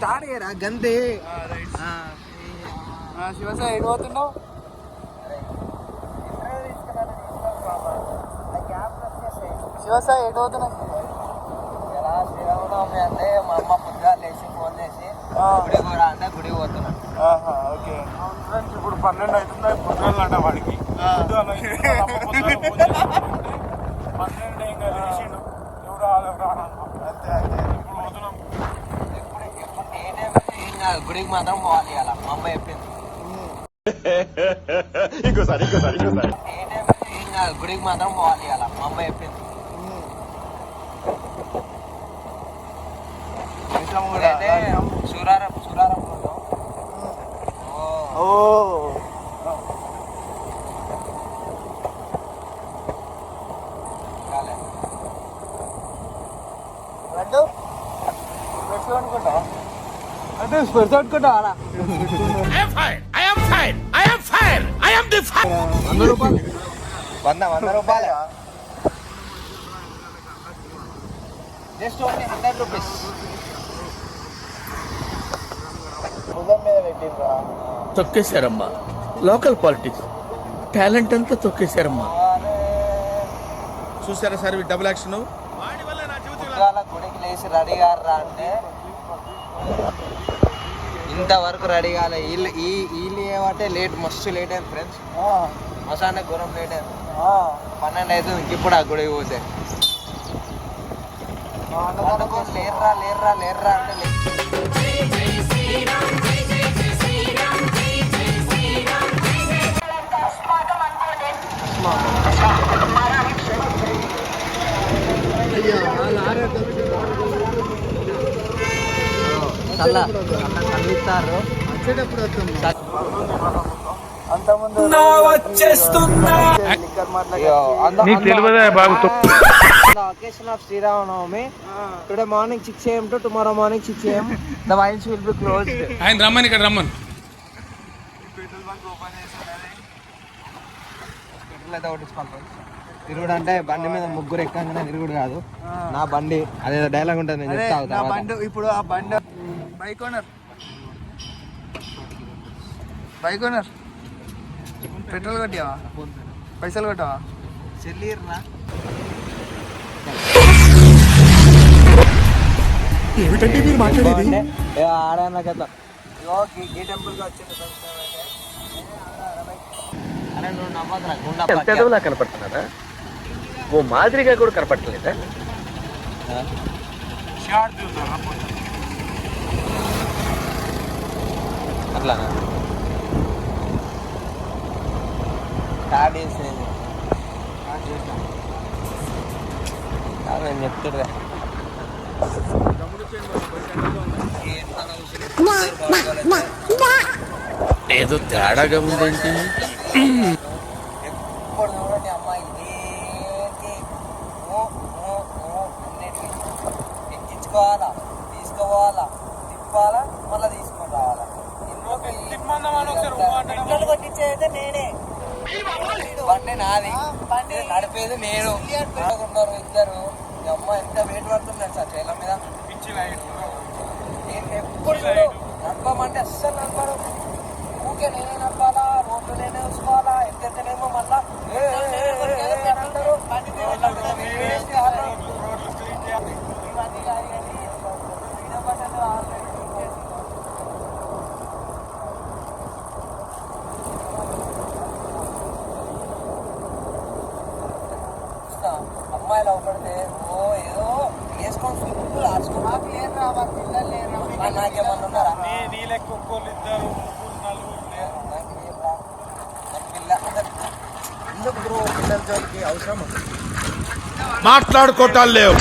Start చేయరా గంతే. శివసాయి ఎటు పోతున్నావు? శివసాయి ఎటు పోతున్నావు? ఎలా శ్రీరామనవమి అంటే మా అమ్మ పొద్దుగా లేచి ఫోన్ చేసి గుడి కూడా అంటే గుడికి పోతున్నాను. ఓకే ఫ్రెండ్స్ ఇప్పుడు 12 అవుతుంది పొద్దుగాల అంట వాడికి 12 ఇంకా లేచిండు ఎవరు అంతే అంతే. ఇప్పుడు పోతున్నాం. గుడికి మాత్రం పోవాలి అలా మా అమ్మ చెప్పింది. ఇంకోసారి గుడికి మాత్రం పోవాలి అలా మా అమ్మ చెప్పింది. సూరారం అంటే స్పెట్స్ అనుకుంటా 100 రూపాయలు 100 రూపాయలు జస్ట్ ఓన్లీ 100 రూపీస్. భుజం మీద పెట్టిండ్రా. తొక్కేశారమ్మా. లోకల్ పాలిటిక్స్ టాలెంట్ అంతా తొక్కేశారమ్మా. చూసారా సార్ డబుల్ యాక్షన్. గుడికి లేచి రెడీ గారా అంటే ఇంతవరకు రెడీ కాలే. వీళ్ళు ఏమంటే లేట్, మస్తు లేట్ అయింది ఫ్రెండ్స్. మసానే ఘోరం లేట్ అయింది. 12 అవుతుంది ఇప్పుడు ఆ గుడికి పోతే. లేర్రా అంటే చల్లిస్తారు వచ్చేటప్పుడు occasion of Sriramanavami. Today morning 6 AM to tomorrow morning 6 AM the wines will be closed. ఆయన రమ్మని ఇక్కడ రమ్మని తిరుగుడు అంటే బండి మీద ముగ్గురు ఎక్కగానే తిరుగుడు కాదు. నా బండి అదే డైలాగ్ ఉంటుంది, నేను చెప్తా. బండి ఇప్పుడు ఆ బండి బైక్ ఓనర్ పెట్రోల్ కొట్టావా? పైసలు కొట్టావా? చెల్లిర్రా ఏమిటంటే మీరు మాట్లాడేది? ఆడన్నా కదా ఈ టెంపుల్కి వచ్చింది. అరే నువ్వు నమ్మద్రా, చదువులా కనపడుతున్నారా? ఓ మాదిరిగా కూడా కనపడలేదా? అట్లానా స్టార్ట్ చేసేది నేను చెప్తుర్రా. ఏదో తేడాగా ఉందేంటి? ఎప్పుడు చూడండి అమ్మాయి ఇదేంటి ఎక్కించుకోవాలా, తీసుకోవాలా, తిప్పాలా, మళ్ళీ తీసుకొని రావాలా. పెట్రోల్ కొట్టించేది నేనే, బండి నాది, బండి నడిపేది నేను. ఉన్నారు ఇద్దరు. అమ్మ ఎంత వెయిట్ పడుతుంది సార్ చేల మీద. ఎప్పుడు నడపమంటే అస్సలు నడపడు. ఊకే నేనే నడపాలా, రోడ్లు నేనే చూసుకోవాలా. ఎంతేమో మళ్ళా అమ్మాయిలు అవపడితే ఏదో వేసుకొని సింపుల్ ఆడుకోవాలి. లేరు రావా పిల్లలు లేరు. నాకేమన్నా ఉన్నారా? మాట్లాడుకోవటాలు లేవు.